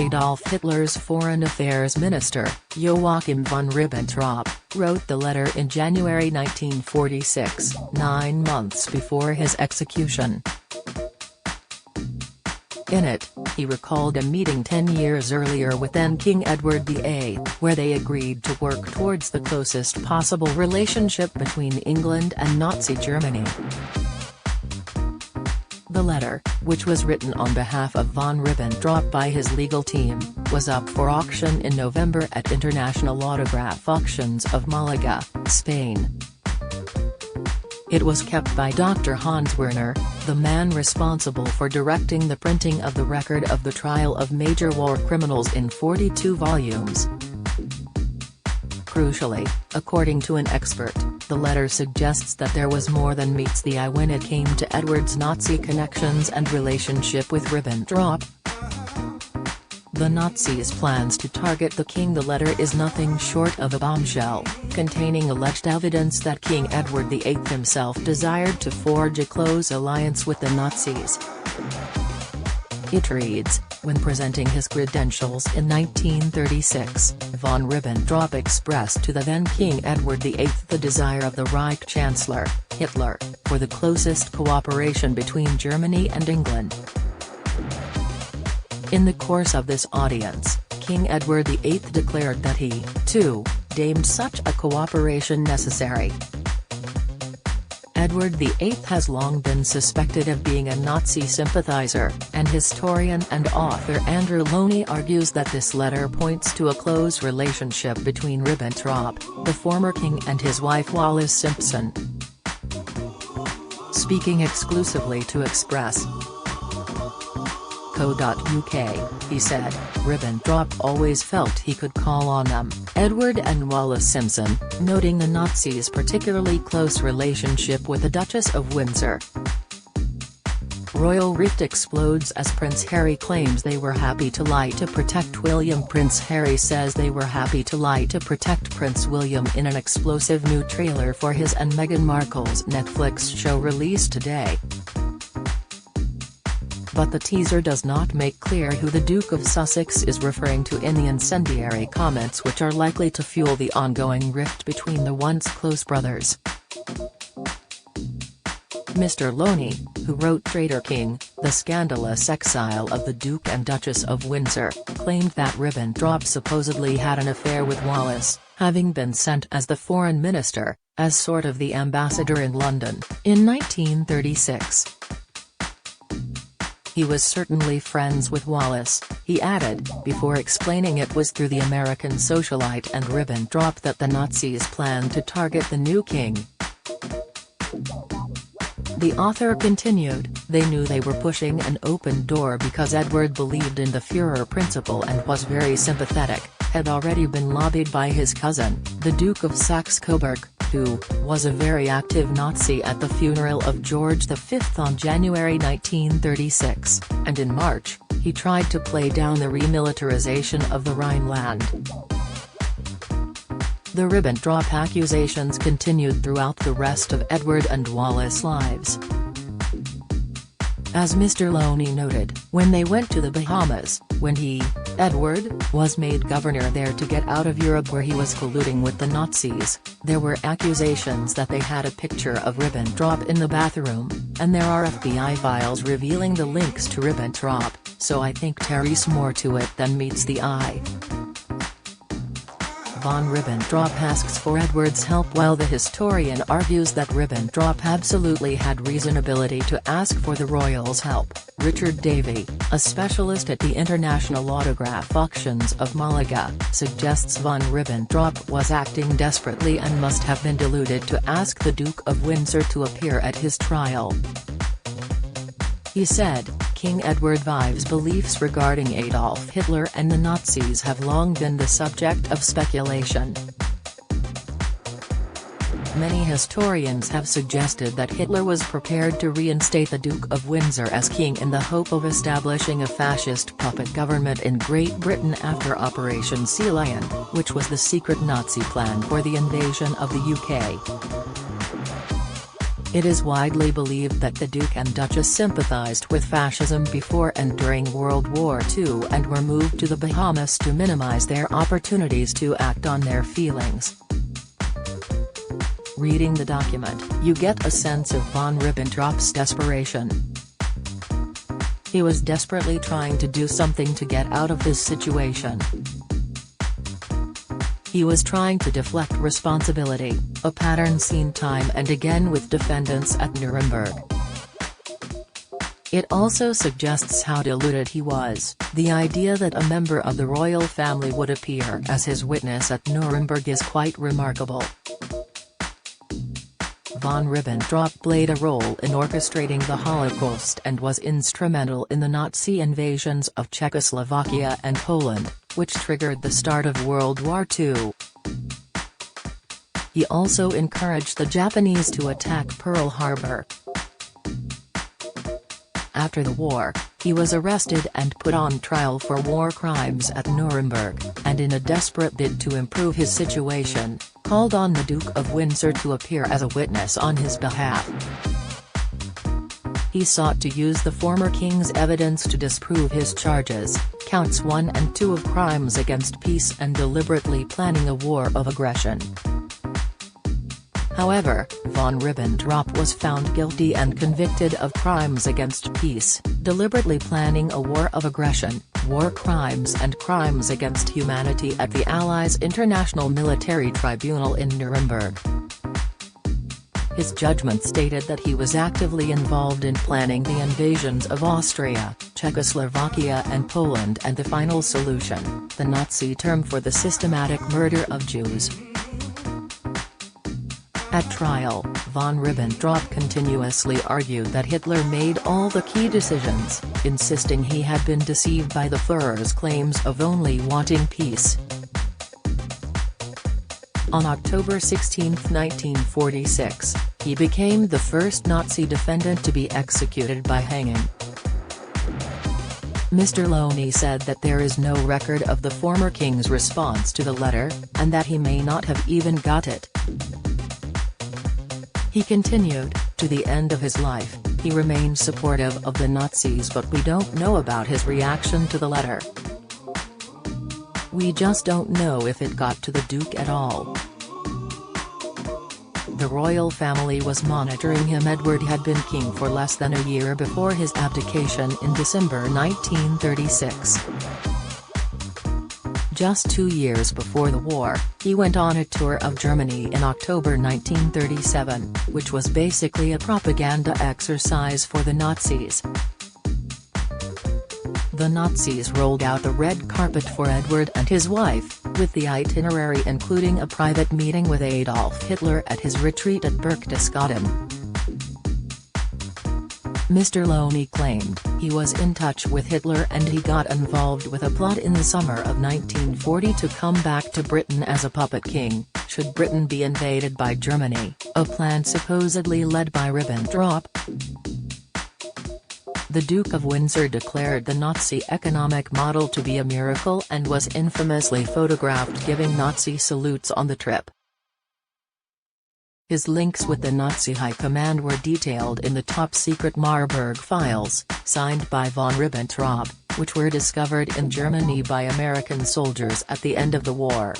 Adolf Hitler's Foreign Affairs Minister, Joachim von Ribbentrop, wrote the letter in January 1946, 9 months before his execution. In it, he recalled a meeting 10 years earlier with then King Edward VIII, where they agreed to work towards the closest possible relationship between England and Nazi Germany. The letter, which was written on behalf of von Ribbentrop by his legal team, was up for auction in November at International Autograph Auctions of Malaga, Spain. It was kept by Dr. Hans Werner, the man responsible for directing the printing of the record of the trial of major war criminals in 42 volumes. Crucially, according to an expert, the letter suggests that there was more than meets the eye when it came to Edward's Nazi connections and relationship with Ribbentrop. The Nazis' plans to target the king. The letter is nothing short of a bombshell, containing alleged evidence that King Edward VIII himself desired to forge a close alliance with the Nazis. It reads, when presenting his credentials in 1936, von Ribbentrop expressed to the then King Edward VIII the desire of the Reich Chancellor, Hitler, for the closest cooperation between Germany and England. In the course of this audience, King Edward VIII declared that he, too, deemed such a cooperation necessary. Edward VIII has long been suspected of being a Nazi sympathizer, and historian and author Andrew Loney argues that this letter points to a close relationship between Ribbentrop, the former king, and his wife Wallis Simpson. Speaking exclusively to Express.co.uk, he said, Ribbentrop always felt he could call on them, Edward and Wallis Simpson, noting the Nazis' particularly close relationship with the Duchess of Windsor. Royal rift explodes as Prince Harry claims they were happy to lie to protect William. Prince Harry says they were happy to lie to protect Prince William in an explosive new trailer for his and Meghan Markle's Netflix show released today. But the teaser does not make clear who the Duke of Sussex is referring to in the incendiary comments, which are likely to fuel the ongoing rift between the once close brothers. Mr. Loney, who wrote Traitor King, The Scandalous Exile of the Duke and Duchess of Windsor, claimed that Ribbentrop supposedly had an affair with Wallis, having been sent as the foreign minister, as sort of the ambassador in London, in 1936. He was certainly friends with Wallis, he added, before explaining it was through the American socialite and Ribbentrop that the Nazis planned to target the new king. The author continued, they knew they were pushing an open door because Edward believed in the Führer principle and was very sympathetic, had already been lobbied by his cousin, the Duke of Saxe-Coburg, who was a very active Nazi at the funeral of George V on January 1936, and in March, he tried to play down the remilitarization of the Rhineland. The Ribbentrop accusations continued throughout the rest of Edward and Wallis' lives. As Mr. Loney noted, when they went to the Bahamas, when he, Edward, was made governor there to get out of Europe where he was colluding with the Nazis, there were accusations that they had a picture of Ribbentrop in the bathroom, and there are FBI files revealing the links to Ribbentrop, so I think there's more to it than meets the eye. Von Ribbentrop asks for Edward's help while the historian argues that Ribbentrop absolutely had reasonability to ask for the royals' help. Richard Davey, a specialist at the International Autograph Auctions of Malaga, suggests von Ribbentrop was acting desperately and must have been deluded to ask the Duke of Windsor to appear at his trial. He said, King Edward VII's beliefs regarding Adolf Hitler and the Nazis have long been the subject of speculation. Many historians have suggested that Hitler was prepared to reinstate the Duke of Windsor as king in the hope of establishing a fascist puppet government in Great Britain after Operation Sea Lion, which was the secret Nazi plan for the invasion of the UK. It is widely believed that the Duke and Duchess sympathized with fascism before and during World War II and were moved to the Bahamas to minimize their opportunities to act on their feelings. Reading the document, you get a sense of von Ribbentrop's desperation. He was desperately trying to do something to get out of this situation. He was trying to deflect responsibility, a pattern seen time and again with defendants at Nuremberg. It also suggests how deluded he was. The idea that a member of the royal family would appear as his witness at Nuremberg is quite remarkable. Von Ribbentrop played a role in orchestrating the Holocaust and was instrumental in the Nazi invasions of Czechoslovakia and Poland, which triggered the start of World War II. He also encouraged the Japanese to attack Pearl Harbor. After the war, he was arrested and put on trial for war crimes at Nuremberg, and in a desperate bid to improve his situation, called on the Duke of Windsor to appear as a witness on his behalf. He sought to use the former king's evidence to disprove his charges, counts 1 and 2 of crimes against peace and deliberately planning a war of aggression. However, von Ribbentrop was found guilty and convicted of crimes against peace, deliberately planning a war of aggression, war crimes and crimes against humanity at the Allies' International Military Tribunal in Nuremberg. His judgment stated that he was actively involved in planning the invasions of Austria, Czechoslovakia and Poland and the final solution, the Nazi term for the systematic murder of Jews. At trial, von Ribbentrop continuously argued that Hitler made all the key decisions, insisting he had been deceived by the Führer's claims of only wanting peace. On October 16, 1946, he became the first Nazi defendant to be executed by hanging. Mr. Loney said that there is no record of the former king's response to the letter, and that he may not have even got it. He continued, to the end of his life, he remained supportive of the Nazis, but we don't know about his reaction to the letter. We just don't know if it got to the Duke at all. The royal family was monitoring him. Edward had been king for less than a year before his abdication in December 1936. Just 2 years before the war, he went on a tour of Germany in October 1937, which was basically a propaganda exercise for the Nazis. The Nazis rolled out the red carpet for Edward and his wife, with the itinerary including a private meeting with Adolf Hitler at his retreat at Berchtesgaden. Mr. Loney claimed he was in touch with Hitler and he got involved with a plot in the summer of 1940 to come back to Britain as a puppet king, should Britain be invaded by Germany, a plan supposedly led by Ribbentrop. The Duke of Windsor declared the Nazi economic model to be a miracle and was infamously photographed giving Nazi salutes on the trip. His links with the Nazi high command were detailed in the top-secret Marburg files, signed by von Ribbentrop, which were discovered in Germany by American soldiers at the end of the war.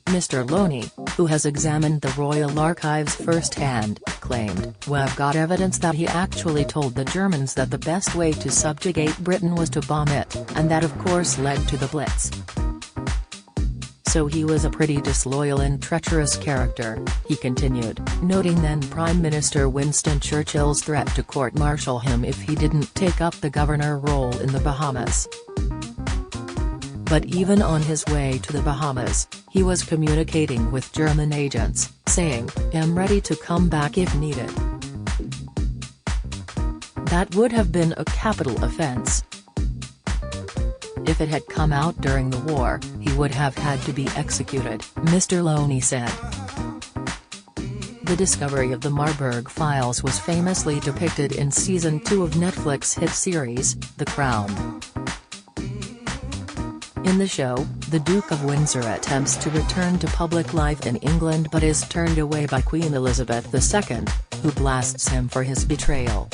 Mr. Loney, who has examined the Royal Archives firsthand, claimed, "We've got evidence that he actually told the Germans that the best way to subjugate Britain was to bomb it, and that of course led to the Blitz. So he was a pretty disloyal and treacherous character," he continued, noting then Prime Minister Winston Churchill's threat to court-martial him if he didn't take up the governor role in the Bahamas. But even on his way to the Bahamas, he was communicating with German agents, saying, "I'm ready to come back if needed." That would have been a capital offense. If it had come out during the war, he would have had to be executed, Mr. Loney said. The discovery of the Marburg files was famously depicted in Season 2 of Netflix hit series, The Crown. In the show, the Duke of Windsor attempts to return to public life in England but is turned away by Queen Elizabeth II, who blasts him for his betrayal.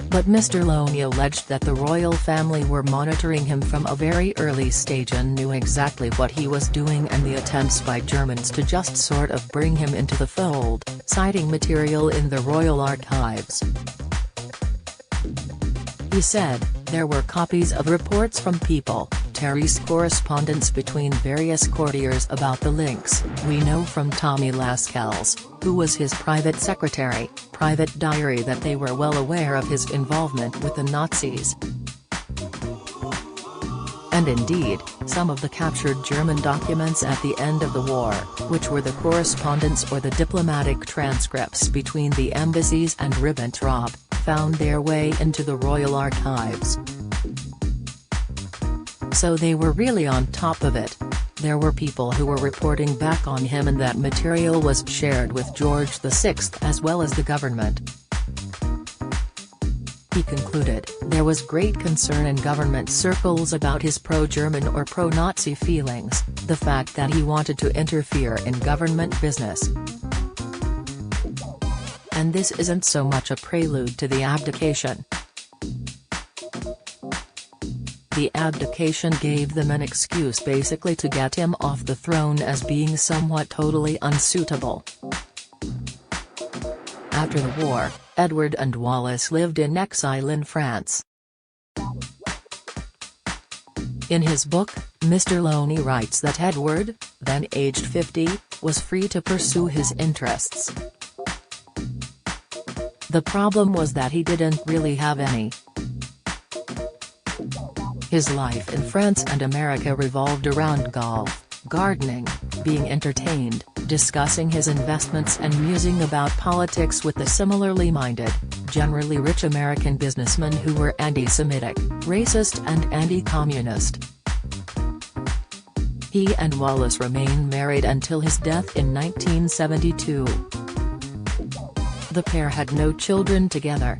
But Mr. Loney alleged that the royal family were monitoring him from a very early stage and knew exactly what he was doing, and the attempts by Germans to just sort of bring him into the fold, citing material in the royal archives. He said, "There were copies of reports from people, Terry's correspondence between various courtiers about the links. We know from Tommy Lascelles, who was his private secretary, private diary, that they were well aware of his involvement with the Nazis." And indeed, some of the captured German documents at the end of the war, which were the correspondence or the diplomatic transcripts between the embassies and Ribbentrop, found their way into the royal archives. So they were really on top of it. There were people who were reporting back on him, and that material was shared with George VI as well as the government. He concluded, there was great concern in government circles about his pro-German or pro-Nazi feelings, the fact that he wanted to interfere in government business. And this isn't so much a prelude to the abdication. The abdication gave them an excuse basically to get him off the throne as being somewhat totally unsuitable. After the war, Edward and Wallis lived in exile in France. In his book, Mr. Loney writes that Edward, then aged 50, was free to pursue his interests. The problem was that he didn't really have any. His life in France and America revolved around golf, gardening, being entertained, discussing his investments and musing about politics with the similarly minded, generally rich American businessmen who were anti-Semitic, racist and anti-communist. He and Wallis remained married until his death in 1972. The pair had no children together.